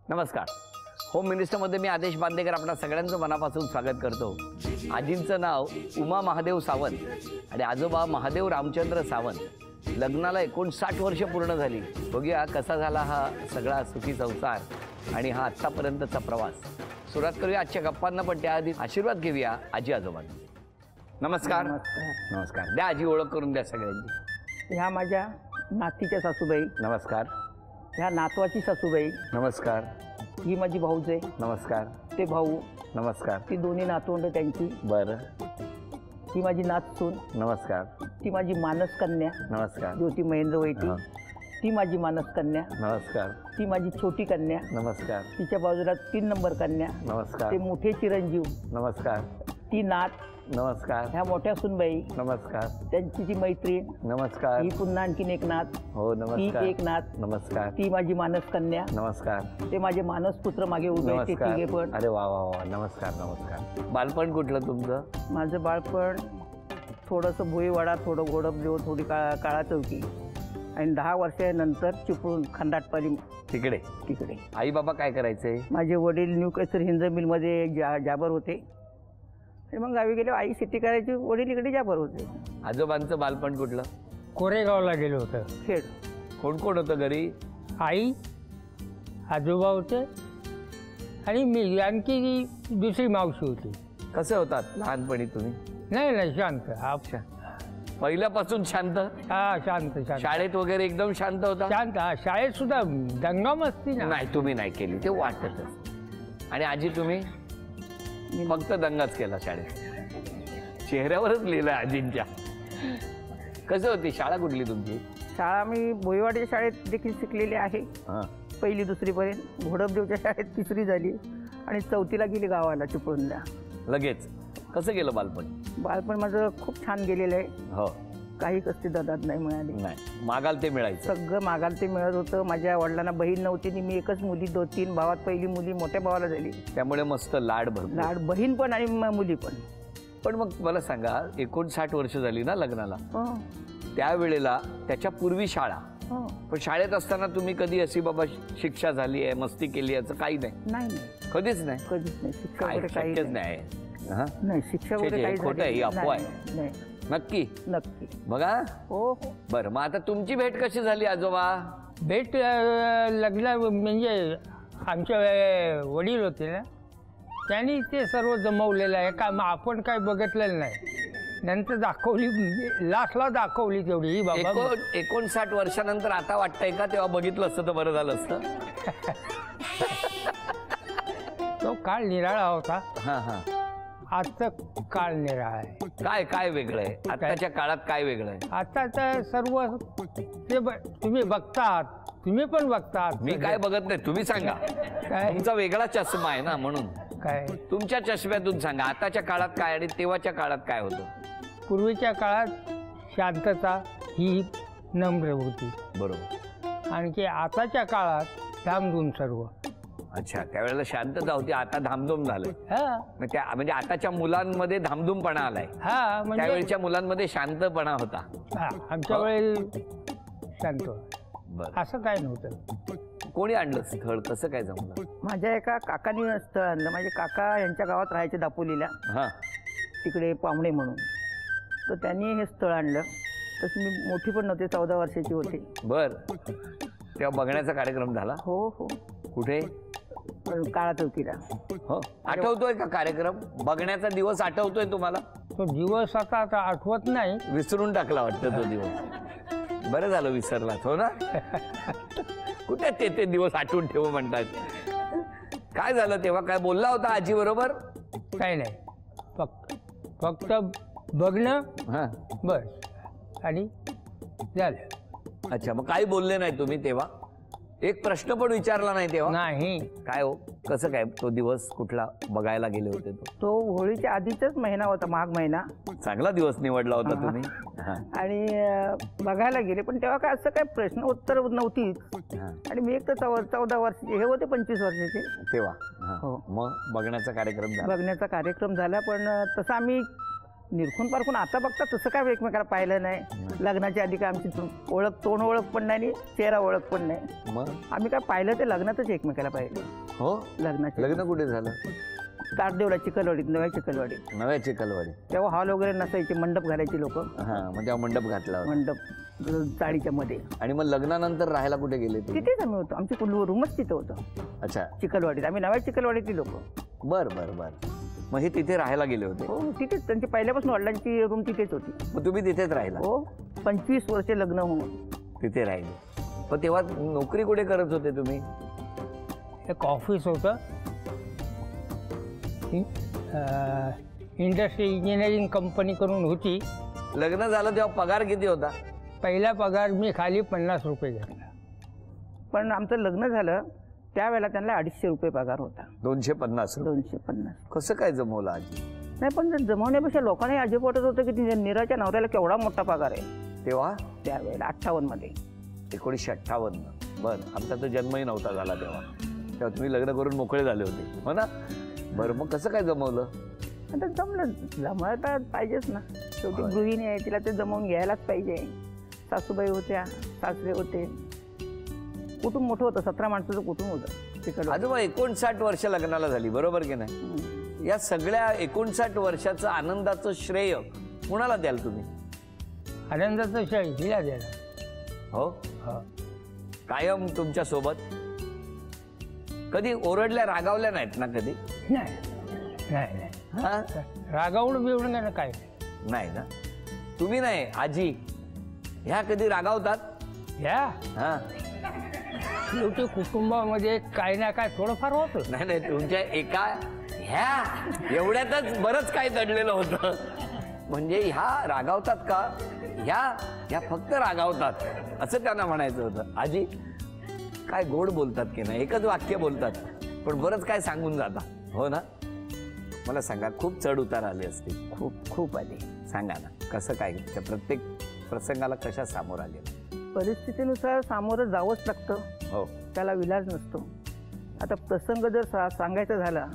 नमस्कार. होम मिनिस्टरमध्ये मी आदेश बांदेकर आपल्या सगळ्यांचं मनापासून स्वागत करतो. आजींचं नाव उमा महादेव सावंत आणि आजोबा महादेव रामचंद्र सावंत. लग्नाला 59 वर्ष पूर्ण झाली. बघूया कसा झाला हा सगळा सुखी संसार आणि हा आत्तापर्यंतचा प्रवास. सुरुवात करूया आजच्या गप्पांना, पण त्याआधी आशीर्वाद घेऊया आजी आजोबांना. नमस्कार. नमस्कार. द्या आजी, ओळख करून द्या सगळ्यांची. ह्या माझ्या नातीच्या सासूबाई. नमस्कार. ह्या नातवाची सासूबाई. नमस्कार. ही माझी भाऊज आहे. नमस्कार. ते भाऊ. नमस्कार. ती दोन्ही नातवंड त्यांची. बरं. ही माझी नातसून. नमस्कार. ती माझी मानस कन्या. नमस्कार. ज्योती महेंद्र वैटी. ती माझी मानस कन्या. नमस्कार. ती माझी छोटी कन्या. नमस्कार. तिच्या बाजूला 3 नंबर कन्या. नमस्कार. ते मोठे चिरंजीव. नमस्कार. ती नात. नमस्कार. ह्या मोठ्या सुनबाई. नमस्कार. त्यांची ती मैत्रीण. नमस्कार. ही पुन्हा आणखीन एक नात. हो ती नमस्कार. एक नात. नमस्कार. ती माझी मानस कन्या. नमस्कार. ते माझे मानस पुत्र मागे उभे आहेत, ते तिघे नमस्कार. पण. अरे वा वा वा. नमस्कार. नमस्कार. बालपण कुठलं तुमचं? माझं बाळपण थोडंसं भोईवाडा, थोडं गोडबदेव, थोडी काळा चौकी आणि 10 वर्षानंतर चिपळूण खंडाटपाली तिकडे. तिकडे. आई बाबा काय करायचे? माझे वडील न्यू कैसर हिंज मिलमध्ये जाबर होते आणि मग गावी गेले. आई शेती करायची, वडील इकडे जाबर होते. आजोबांचं बालपण कुठलं? कोरेगावला गेलो होतं. खेड. कोण कोण होतं घरी? आई, आजोबा होते आणि मी, आणखी दुसरी मावशी होती. कसे होतात लहानपणी तुम्ही? नाही शांत. अच्छा. पहिल्यापासून शांत? हा, शांत शांत. शाळेत वगैरे एकदम शांत होता? शांत. हा, शाळेत सुद्धा दंगा मस्ती ना. नाही, तुम्ही नाही केली, ते वाटतच. आणि आजी तुम्ही फक्त दंगाच केला शाळेत. चेहऱ्यावरच लिहिलं आजींच्या. कसं होती शाळा? कुठली तुमची शाळा? मी भोईवाड्याच्या शाळेत देखील शिकलेली आहे. पहिली दुसरीपर्यंत. घोडबदेवच्या शाळेत 3री झाली आणि 4थीला गेली गावाला चिपळूणला. लगेच. कसं गेलं बालपण? बालपण माझं खूप छान गेलेलं आहे. हो. काही कष्टी ददात नाही मिळाली. नाही, मागाल ते मिळायचं. सगळं मागाल ते मिळत होतं. माझ्या वडिलांना बहीण नव्हती आणि मी एकच मुली. 2-3 भावात पहिली मुली मोठ्या भावाला झाली. त्यामुळे मस्त लाड भरपूर. लाड, बहीण पण आणि मुली पण. पण मग मला सांगा, 59 वर्ष झाली ना लग्नाला, हो. त्यावेळेला त्याच्या पूर्वी शाळा. हो. पण शाळेत असताना तुम्ही कधी अशी बाबा शिक्षा झाली आहे, मस्ती केली याचं काही नाही? नाही, कधीच नाही. कधीच नाही. शिक्षा वगैरे काही शक्यच नाही. नाही, शिक्षा वगैरे काही खोटं आहे, ही अफवा आहे. नाही. नक्की? नक्की. बघा. हो हो. बरं, मग आता तुमची भेट कशी झाली आजोबा? भेट लग्न म्हणजे आमचे वडील होते ना, त्यांनी ते सर्व जमवलेलं आहे. का आपण काय बघितलेलं नाही. नंतर दाखवली, लास्टला दाखवली तेवढी. ही बाबा 59 वर्षानंतर आता वाटतंय का तेव्हा बघितलं असतं तर बरं झालं असतं? तो काळ निराळा होता. हा हा. आजचा काळ निराळा आहे. काय काय वेगळं आहे आताच्या काळात? काय वेगळं आहे आता तर सर्व ते तुम्ही बघतात, तुम्ही पण बघतात. मी काय बघत नाही, तुम्ही सांगा. काय? तुमचा वेगळा चष्मा आहे ना, म्हणून. काय तुमच्या चष्म्यातून सांगा, आताच्या काळात काय आणि तेव्हाच्या काळात काय होतं? पूर्वीच्या काळात शांतता ही नम्र होती. बरोबर. आणखी आताच्या काळात धामधूम सर्व. अच्छा, त्यावेळेला शांतता होती, आता धामधूम झालंय. हा म्हणजे आताच्या मुलांमध्ये धामधूमपणा आलाय. हा, म्हणजे त्यावेळच्या मुलांमध्ये शांतपणा होता. हा, आमच्या वेळी शांत. बरं. असं काय नव्हतं. कोणी आणलं स्थळ? कसं काय जमलं? माझ्या एका काकानी स्थळ आणलं. माझे काका यांच्या गावात राहायचे दापोलीला, हा. तिकडे पाहुणे म्हणून. तर त्यांनी हे स्थळ आणलं. तशी मी मोठी पण नव्हते, 14 वर्षाची होती. बर. तेव्हा बघण्याचा कार्यक्रम झाला? हो हो. कुठे? काळा चौकीला. हो. आठवतोय का कार्यक्रम? बघण्याचा दिवस आठवतोय तुम्हाला? तो दिवस आता आठवत नाही. विसरून टाकला वाटतं तो दिवस. बरं झालं विसरलात, हो ना? कुठे ते दिवस आठवून ठेवू म्हणतात. काय झालं तेव्हा? काय बोलला होता आजी बरोबर? काही नाही, फक्त बघणं हा बस आणि झालं. अच्छा, मग काही बोलले नाही तुम्ही तेव्हा? एक प्रश्न पण विचारला नाही तेव्हा? नाही. काय हो, कसं काय तो दिवस कुठला बघायला गेले होते? तो होळीच्या आधीचाच महिना होता, माघ महिना. चांगला दिवस निवडला होता तुम्ही. आणि बघायला गेले, पण तेव्हा काय असं काय प्रश्न उत्तर नव्हतीच. आणि मी एक तर 14 वर्षाचे, हे होते 25 वर्षाचे तेव्हा. मग बघण्याचा कार्यक्रम झाला? बघण्याचा कार्यक्रम झाला, पण तसं आम्ही निरखून पारखून आता बघता तसं काय एकमेकाला पाहिलं नाही. लग्नाच्या आधी काय आमची तोंड ओळख पण नाही आणि चेहरा ओळख पण नाही. मग आम्ही काय पाहिलं ते लग्नातच एकमेकाला पाहिलं. हो, लग्नाचे लग्न कुठे झालं? तारदेवला चिखलवाडीत, नव्या चिखलवाडीत. नव्या चिखलवाडी. तेव्हा हॉल वगैरे नसायचे, मंडप घालायचे लोक. हा, म्हणजे मंडप घातला होता. मंडप चाळीच्या मध्ये. आणि मग लग्नानंतर राहायला कुठे गेले तुम्ही? तिथेच आम्ही होतो, आमची रूमच तिथं होतं. अच्छा, चिखलवाडीत. आम्ही नव्या चिखलवाडीतली लोक. बर बर बर. मग हे तिथे राहायला गेले होते? हो, तिथेच. त्यांची पहिल्यापासून वडिलांची रूम तिथेच होती. मग तुम्ही तिथेच राहिला? हो, 25 वर्ष लग्न होऊन तिथे राहिले. पण तेव्हा नोकरी कुठे करत होते तुम्ही? एक ऑफिस होतं, इंडस्ट्री इंजिनिअरिंग कंपनी करून होती. लग्न झालं तेव्हा पगार किती होता? पहिला पगार मी खाली 50 रुपये घेतला. पण आमचं लग्न झालं त्यावेळेला त्यांना 250 रुपये पगार होता. 250? 250. कसं काय जमवलं आजी? नाही, पण जमवण्यापेक्षा लोकांनाही अजब वाटत होतं की नीराच्या नवऱ्याला केवढा मोठा पगार आहे तेव्हा त्यावेळेला 58 मध्ये. 1958. बरं, आमचा तर जन्मही नव्हता झाला तेव्हा. तेव्हा तुम्ही लग्न करून मोकळे झाले होते, हो ना? बरं, मग कसं काय जमवलं? आता जमवता पाहिजेच ना. शेवटी गृहिणी आहे, तिला ते जमवून घ्यायलाच पाहिजे. सासूबाई होत्या, सासरे होते, कुटुंब मोठं होतं. 17 माणसाचं कुटुंब होतं तिकडं. आजोबा 59 वर्ष लग्नाला झाली, बरोबर की नाही? या सगळ्या 59 वर्षाचं आनंदाचं श्रेय कुणाला द्याल तुम्ही? आनंदाचं श्रेय हिला द्यायला. हो, कायम तुमच्या सोबत. कधी ओरडल्या रागावल्या नाहीत ना कधी? नाही नाही नाही, हा, रागावून बिवडून नाही ना, काय नाही ना? तुम्ही नाही, आजी ह्या कधी रागावतात? ह्या हा, शेवटी कुटुंबामध्ये काही ना काय थोडंफार होतं. नाही नाही, तुमच्या एका ह्या एवढ्यातच बरंच काय दडलेलं होतं. म्हणजे ह्या रागावतात का? ह्या फक्त रागावतात असं त्यांना म्हणायचं होतं. आजी काय गोड बोलतात की नाही, एकच वाक्य बोलतात पण बरंच काय सांगून जातात, हो ना? मला सांगा, खूप चढ उतार आले असतील? खूप आले. सांगा ना, कसं काय त्या प्रत्येक प्रसंगाला कशा सामोर आले? परिस्थितीनुसार सामोरं जावंच लागतं, हो, त्याला विलाज नसतो. आता प्रसंग जर सांगायचा झाला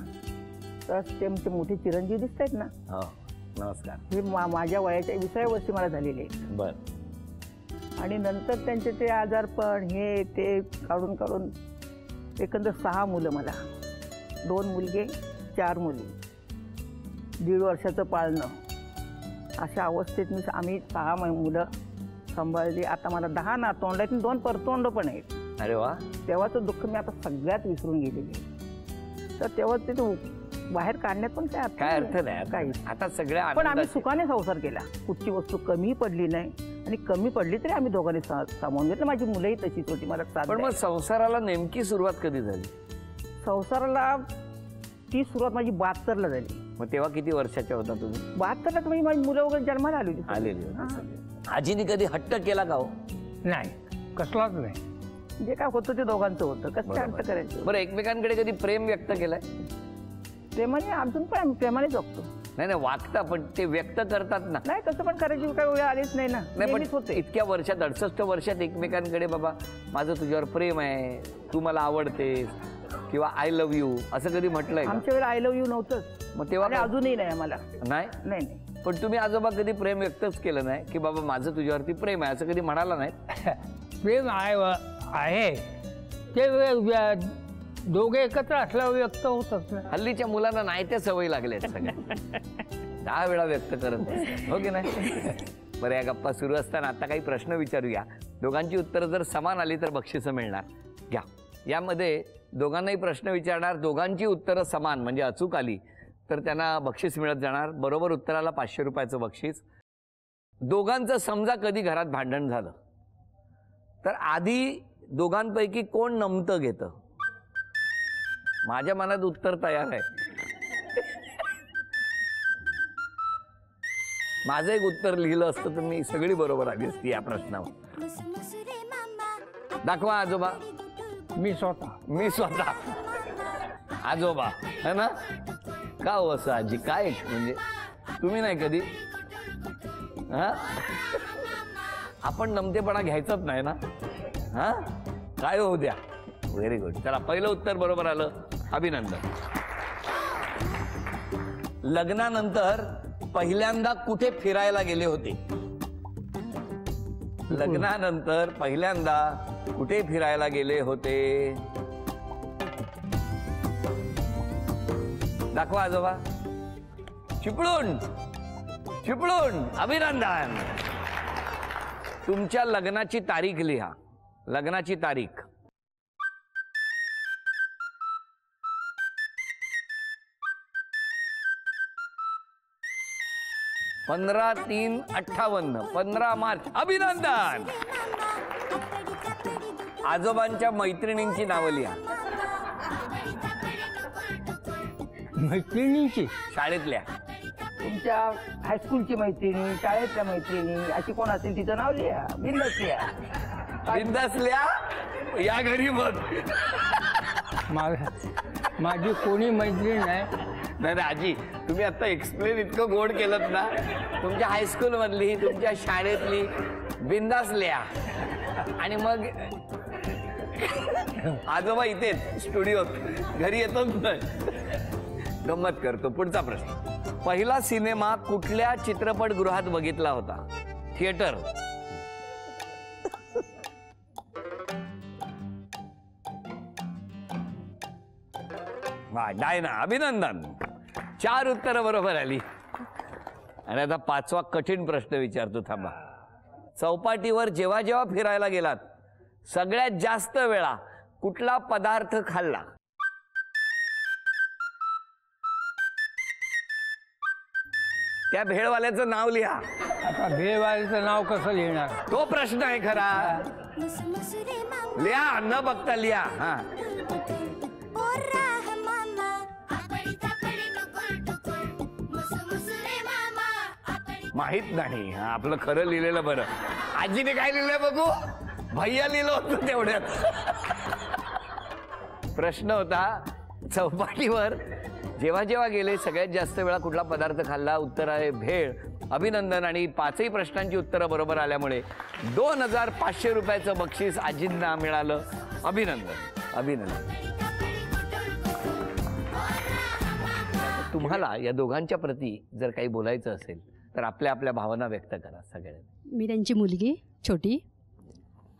तर ते आमचे मोठे चिरंजीव दिसत आहेत ना. हो, नमस्कार. हे माझ्या वयाच्या 20व्या वर्षी मला झालेले आहेत. बर. आणि नंतर त्यांचे ते आजारपण हे ते काढून काढून एकंदर 6 मुलं मला. 2 मुलगे, 4 मुली, 1.5 वर्षाचं पाळणं. अशा अवस्थेत आम्ही 6 मुलं सांभाळली. आता मला 10 नातवंड आहेत, 2 परतोंड पण आहेत. अरे वा. तेव्हाचं दुःख मी आता सगळ्यात विसरून गेलेली आहे. तर तेव्हा ते बाहेर काढण्यात पण काय अर्थ नाही काही. आता सगळ्या पण आम्ही सुखाने संसार केला. कुठची वस्तू कमी पडली नाही, आणि कमी पडली तरी आम्ही दोघांनी सामावून घेतलं. माझी मुलंही तशीच होती, मला साथ. पण मग संसाराला नेमकी सुरुवात कधी झाली? संसाराला ती सुरुवात माझी 72ला झाली. मग तेव्हा किती वर्षाच्या होता तुम्ही? 72ला तुम्ही माझी मुलं वगैरे जन्माला आली होती. आलेली होती. आजीने कधी हट्ट केला का? हो, नाही, कसलाच नाही. जे काय होतं ते दोघांचं होतं. कसं हट्ट करायचं? बरं, एकमेकांकडे कधी प्रेम व्यक्त केलंय? प्रेमाने अजून पण आम्ही प्रेमाने जगतो. नाही, वागता पण ते व्यक्त करतात ना. नाही, तसं पण करायची काय वेळ आलीच नाही ना. नाही, पण होते इतक्या वर्षात 68 वर्षात एकमेकांकडे बाबा माझं तुझ्यावर प्रेम आहे, तू मला आवडतेस, किंवा आय लव्ह यू असं कधी म्हटलंय? आमच्या वेळेला आय लव्ह यू नव्हतंच. मग तेव्हा अजूनही नाही आम्हाला. नाही नाही. पण तुम्ही आजोबा कधी प्रेम व्यक्तच केलं नाही की बाबा माझं तुझ्यावरती प्रेम आहे, असं कधी म्हणाला नाही? प्रेम आहे ते दोघे एकत्र असल्यावर व्यक्त होतच ना. हल्लीच्या मुलांना नाही त्या सवयी लागल्या सगळ्या. 10 वेळा व्यक्त करत असतात, हो की नाही? बरं, या गप्पा सुरू असताना आता काही प्रश्न विचारूया. दोघांची उत्तरं जर समान आली तर बक्षीस मिळणार. घ्या, यामध्ये दोघांनाही प्रश्न विचारणार. दोघांची उत्तरं समान म्हणजे अचूक आली तर त्यांना बक्षीस मिळत जाणार. बरोबर उत्तराला 500 रुपयाचं बक्षीस. दोघांचं समजा कधी घरात भांडण झालं तर आधी दोघांपैकी कोण नमतं घेतं? माझ्या मनात उत्तर तयार आहे. माझं एक उत्तर लिहिलं असतं तर मी सगळी बरोबर आली असती या प्रश्नावर. दाखवा आजोबा. मी स्वतः आजोबा, है ना? का हो असं आजी? काय म्हणजे तुम्ही नाही कधी? हा, आपण नमतेपणा घ्यायचाच नाही ना. हा, काय होऊ द्या. Very good. चला, पहिलं उत्तर बरोबर आलं, अभिनंदन. लग्नानंतर पहिल्यांदा कुठे फिरायला गेले होते? लग्नानंतर पहिल्यांदा कुठे फिरायला गेले होते? दाखवा आजोबा. चिपळूण. चिपळूण. अभिनंदन. तुमच्या लग्नाची तारीख लिहा. लग्नाची तारीख. 15/3/58. 15 मार्च. अभिनंदन. आजोबांच्या मैत्रिणींची नावं लिहा. मैत्रिणीची? शाळेतल्या. तुमच्या हायस्कूलची मैत्रिणी, शाळेतल्या मैत्रिणी, अशी कोण असेल तिचं नाव लिहा. बिंदास लिहा. बिंदास लिहा. या घरी बघ. माझी कोणी मैत्रीण नाही. नाही आजी, तुम्ही आता एक्सप्लेन इतकं गोड केलं ना. तुमच्या हायस्कूल मधली, तुमच्या शाळेतली. बिंदास लिहा. आणि मग आजोबा इथेच स्टुडिओत, घरी येतो. गंमत करतो. पुढचा प्रश्न. पहिला सिनेमा कुठल्या चित्रपटगृहात बघितला होता? थिएटर. वा, डायना. अभिनंदन. 4 उत्तरं बरोबर आली. आणि आता 5वा कठीण प्रश्न विचारतो, थांबा. चौपाटीवर जेव्हा जेव्हा फिरायला गेलात सगळ्यात जास्त वेळा कुठला पदार्थ खाल्ला? त्या भेळवाल्याचं नाव लिहा. आता भेळवाल्याचं नाव कसं लिहिणार? तो प्रश्न आहे खरा. लिहा, न बघता लिहा. हा. माहित नाही. हा, आपलं खरं लिहिलेलं बरं. आजीने काय लिहिलंय बघू. भैया लिहिलं होतं तेवढ्यात. प्रश्न होता चौपाटीवर जेव्हा जेव्हा गेले सगळ्यात जास्त वेळा कुठला पदार्थ खाल्ला? उत्तर आहे भेळ. अभिनंदन. आणि 5ही प्रश्नांची उत्तरं बरोबर आल्यामुळे 2500 रुपयाचं बक्षीस आजींना मिळालं. अभिनंदन. अभिनंदन. तुम्हाला या दोघांच्या प्रती जर काही बोलायचं असेल तर आपल्या आपल्या भावना व्यक्त करा सगळ्यांनी. मी त्यांची मुलगी छोटी.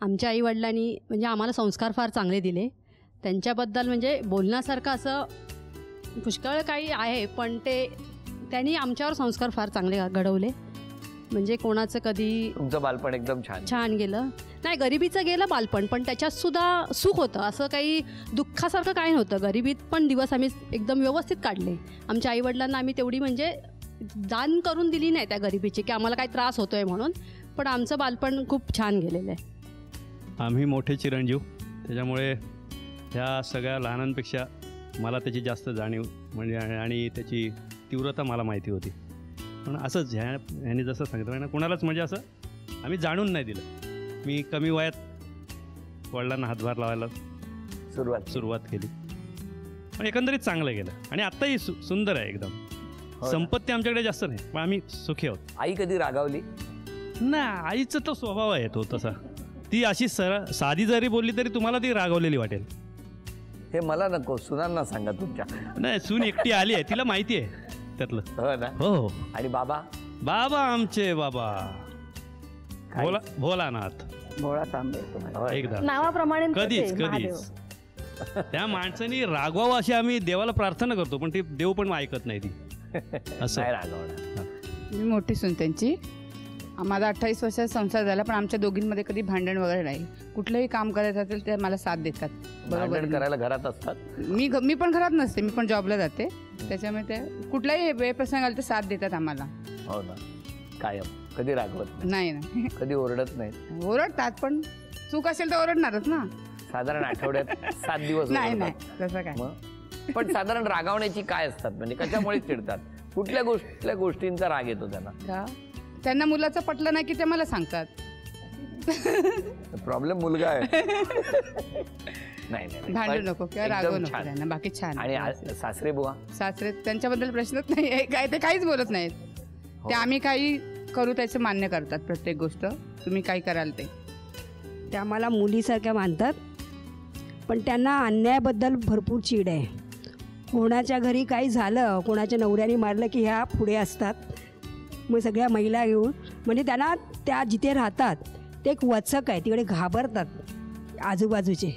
आमच्या आईवडिलांनी म्हणजे आम्हाला संस्कार फार चांगले दिले. त्यांच्याबद्दल म्हणजे बोलण्यासारखं असं पुष्कळ काही आहे, पण त्यांनी आमच्यावर संस्कार फार चांगले घडवले. म्हणजे कोणाचं कधी तुमचं बालपण एकदम छान गेलं नाही. गरिबीचं गेलं बालपण, पण त्याच्यात सुद्धा सुख होतं. असं काही दुःखासारखं काही नव्हतं. गरिबीत पण दिवस आम्ही एकदम व्यवस्थित काढले. आमच्या आईवडिलांना आम्ही तेवढी म्हणजे दान करून दिली नाही त्या गरिबीची की आम्हाला काही त्रास होतोय म्हणून. पण आमचं बालपण खूप छान गेलेलं आहे. आम्ही मोठे चिरंजीव, त्याच्यामुळे ह्या सगळ्या लहानांपेक्षा मला त्याची जास्त जाणीव म्हणजे आणि त्याची तीव्रता मला माहिती होती. पण असंच ह्याने जसं सांगितलं ना, कोणालाच म्हणजे असं आम्ही जाणून नाही दिलं. मी कमी वयात वडिलांना हातभार लावायला सुरुवात केली. पण एकंदरीत चांगलं गेलं आणि आत्ताही सुंदर आहे एकदम. संपत्ती आमच्याकडे जास्त नाही, पण आम्ही सुखी आहोत. आई कधी रागावली? ना, आईचा तो स्वभाव आहे तो तसा. ती अशी साधी जरी बोलली तरी तुम्हाला ती रागवलेली वाटेल. हे मला नको, सुनांना सांगा तुमच्या. नाही, सून एकटी आली आहे, तिला माहिती आहे त्यातलं. हो ना. हो. आणि बाबा? बाबा आमचे बाबा भोलानाथ. भोळा तांबे तुम्हाला. एकदा नावाप्रमाणे कधीच त्या माणसाने रागवावं अशी आम्ही देवाला प्रार्थना करतो, पण ती देव पण ऐकत नाही. ती असं रागवणार. मी मोठी सून त्यांची. माझा 28 वर्षाचा संसार झाला, पण आमच्या दोघींमध्ये कधी भांडण वगैरे नाही. कुठलंही काम करायचं असेल ते मला साथ देतात. बरोबर. करायला घरात असतात. मी पण घरात नसते, मी पण जॉबला जाते. त्याच्यामुळे ते कुठलाही वेळप्रसंग आला तर साथ देतात आम्हाला. हो ना. कायम. कधी रागवत नाही ना. कधी ओरडत नाही? ओरडतात, पण चूक असेल तर ओरडणारच ना. साधारण आठवड्यात 7 दिवस? नाही तसं काय. पण साधारण रागावण्याची काय असतात, म्हणजे कशामुळे चिडतात? कुठल्या गोष्टींचा राग येतो त्यांना? त्यांना मुलाचं पटलं नाही की ते मला सांगतात. प्रॉब्लेम मुलगा आहे. नाही भांडू नको किंवा रागवू नको त्यांना. बाकी छान. आणि सासरे बुवा? सासरे त्यांच्याबद्दल प्रश्नच नाही. काय ते काहीच बोलत नाहीत. ते आम्ही काही करू त्याचं मान्य करतात. प्रत्येक गोष्ट तुम्ही काय कराल ते. त्या मला मुलीसारख्या मानतात, पण त्यांना अन्यायाबद्दल भरपूर चीड आहे. कोणाच्या घरी काही झालं, कोणाच्या नवऱ्याने मारलं की ह्या पुढे असतात मग सगळ्या महिला येऊन म्हणजे त्यांना त्या जिथे राहतात ते एक वचक आहे, तिकडे घाबरतात आजूबाजूचे,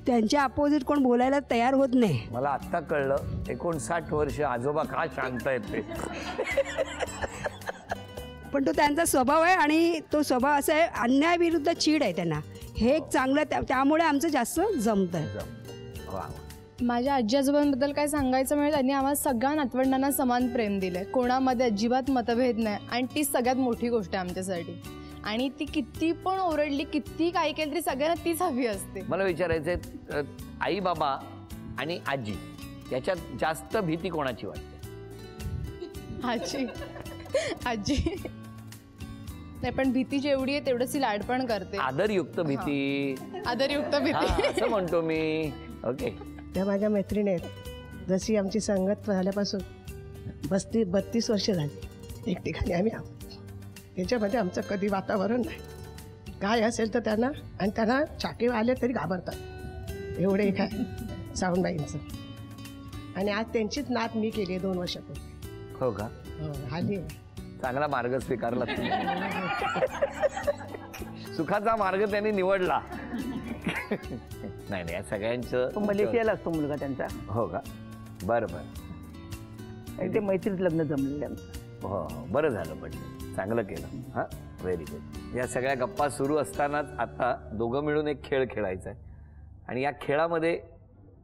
त्यांच्या अपोजिट कोण बोलायला तयार होत नाही. मला आत्ता कळलं 59 वर्ष आजोबा का शांत आहेत ते. पण तो त्यांचा स्वभाव आहे आणि तो स्वभाव असा आहे, अन्यायाविरुद्ध चीड आहे त्यांना. हे एक चांगलं त्यामुळे आमचं जास्त जमतं. वा. माझ्या आजी आजोबांबद्दल काय सांगायचं म्हणजे त्यांनी आम्हाला सगळ्या नातवंडांना समान प्रेम दिलं. कोणामध्ये अजिबात मतभेद नाही आणि ती सगळ्यात मोठी गोष्ट आहे आमच्यासाठी. आणि ती किती पण ओरडली, किती काही केलं तरी सगळ्यांना तीच हवी असते. मला विचारायचंय, आई बाबा आणि आजी याच्यात जास्त भीती कोणाची वाटते? आजी. आजी नाही, पण भीती जेवढी आहे तेवढंच ती लाड पण करते. आदरयुक्त भीती. आदरयुक्त भीती असं म्हणतो मी. ओके. त्या माझ्या मैत्रिणी आहेत, जशी आमची संगत झाल्यापासून 32 वर्ष झाली एक ठिकाणी आम्ही आहोत. त्याच्यामध्ये आमचं कधी वातावरण नाही, काय असेल तर त्यांना, आणि त्यांना चाके आले तरी घाबरतात एवढे एक आहे सावंतबाईंचं. आणि आज त्यांचीच नात मी केली 2 वर्षापूर्वी. हो का? आली. चांगला मार्ग स्वीकारला तुम्ही. सुखाचा मार्ग त्यांनी निवडला. नाही या सगळ्यांचं. मलेशियाला असतो मुलगा त्यांचा. हो का? बरं बरं. ते मैत्रीत लग्न जमलेलं आमचं. हो, बरं झालं, पण चांगलं केलं. हां, व्हेरी गुड. या सगळ्या गप्पा सुरू असतानाच आता दोघं मिळून एक खेळ खेळायचा आहे आणि या खेळामध्ये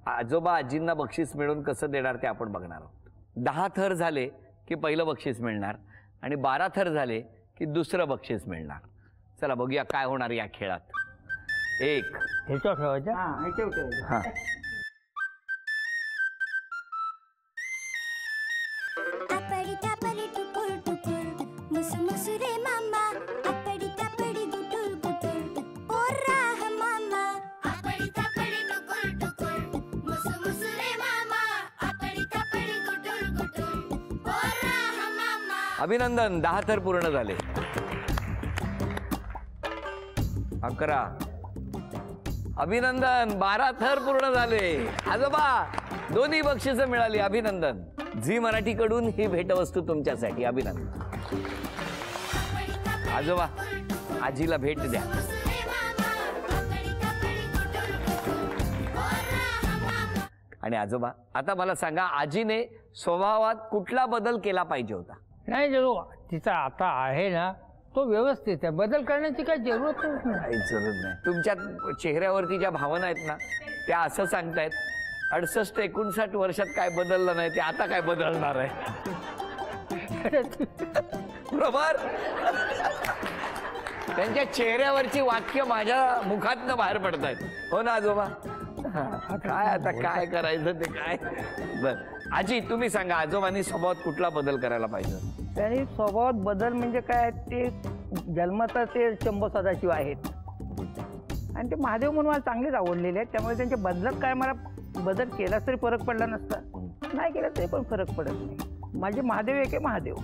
आजोबा आजींना बक्षीस मिळून कसं देणार ते आपण बघणार आहोत. 10 थर झाले की पहिलं बक्षीस मिळणार आणि 12 थर झाले की दुसरं बक्षीस मिळणार. चला बघूया काय होणार या खेळात. 1 ह्याच्यावर ठेवायचं. हां. अभिनंदन, 10 थर पूर्ण झाले. 11. अभिनंदन, 12 थर पूर्ण झाले. आजोबा दोन्ही बक्षिसं मिळाली. अभिनंदन. झी मराठीकडून ही भेटवस्तू तुमच्यासाठी. अभिनंदन. आजोबा आजीला भेट द्या. आणि आजोबा आता मला सांगा, आजीने स्वभावात कुठला बदल केला पाहिजे होता? नाही, जो तिचा आता आहे ना तो व्यवस्थित आहे, बदल करण्याची काही जरूरतच नाही. काही जरूर नाही. तुमच्या चेहऱ्यावरती ज्या भावना आहेत ना त्या असं सांगतायत 68-59 वर्षात काय बदललं नाही, ते आता काय बदलणार आहे. बरोबर. त्यांच्या चेहऱ्यावरची वाक्य माझ्या मुखातनं बाहेर पडतायत. हो ना आजोबा? काय आता काय करायचं ते काय. बर आजी तुम्ही सांगा, आजोबांनी स्वभावात कुठला बदल करायला पाहिजे? त्यांनी स्वभावात बदल म्हणजे काय, ते जन्मता ते शंभो सदाशिव आहेत आणि ते महादेव म्हणून मला चांगलेच आवडलेले आहेत. त्यामुळे त्यांच्या बदलात काय मला बदल केलाच तरी फरक पडला नसता, नाही केला तरी पण फरक पडत नाही. माझे महादेव एक आहे महादेव.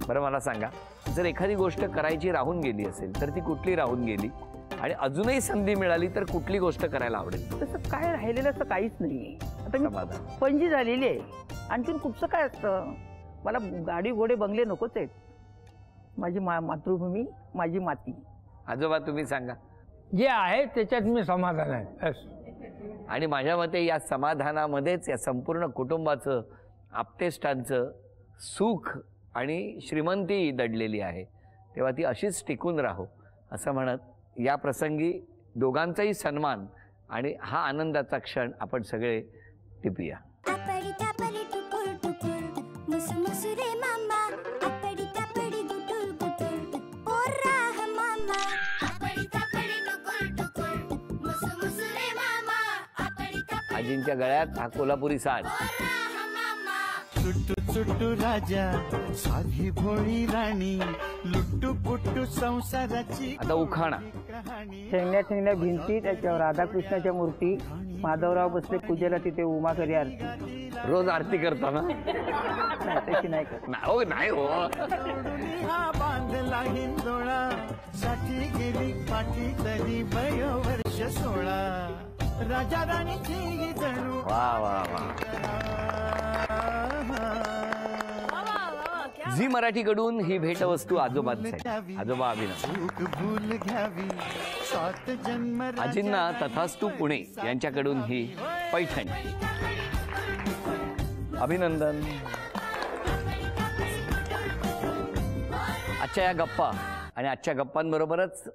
बरं मला सांगा, जर एखादी गोष्ट करायची राहून गेली असेल तर ती कुठली राहून गेली आणि अजूनही संधी मिळाली तर कुठली गोष्ट करायला आवडेल? तसं काय राहिलेलं असं काहीच नाही. आता मी पणजी झालेली आहे, आणखीन कुठचं काय असतं. मला गाडी घोडे बंगले नकोच आहेत. माझी मातृभूमी, माझी माती. आजोबा तुम्ही सांगा. जे आहे त्याच्यात मी समाधान आहे. आणि माझ्या मते या समाधानामध्येच या संपूर्ण कुटुंबाचं, आप्तेष्टांचं सुख आणि श्रीमंती दडलेली आहे. तेव्हा ती अशीच टिकून राहो असं म्हणत या प्रसंगी दोघांचाही सन्मान आणि हा आनंदाचा क्षण आपण सगळे टिपूया. आजींच्या गळ्यात हा कोल्हापुरी साज. चुट्टू चुट्टू राजा, साधी भोळी राणी, लुट्टू पुट्टू संसाराची. आता उखाणा. ठेंगण्या ठेंगण्या भिंती, त्याच्यावर राधाकृष्णाच्या मूर्ती, माधवराव बसले पूजेला, तिथे उमा करी आरती. रोज आरती करता ना? तशी नाही करत. हो नाही हो. हा बांधला हिंदोळा, साठी गेली पाठी तरी वर्ष 16. राजा राणीची जणू. वा वा वा. झी मराठीकडून ही भेटवस्तू आजोबांसाठी. आजोबा अभिनंदन. चूक भूल घ्यावी 7 जन्म आजींना तथास्तू पुणे यांच्याकडून ही पैठण. अभिनंदन. आजच्या या गप्पा आणि आजच्या गप्पांबरोबरच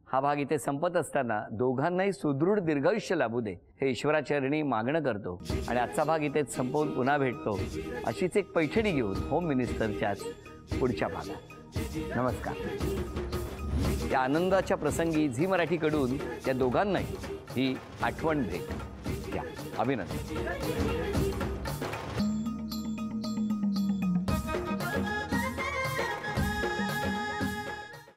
हा भाग इथे संपत असताना दोघांनाही सुदृढ दीर्घायुष्य लाभू दे हे ईश्वराचरणी मागणं करतो आणि आजचा भाग इथेच संपवून पुन्हा भेटतो अशीच एक पैठणी घेऊन होम मिनिस्टरच्याच पुढच्या भागात. नमस्कार. या आनंदाच्या प्रसंगी झी मराठीकडून त्या दोघांनाही ही आठवण भेट. या अभिनंदन.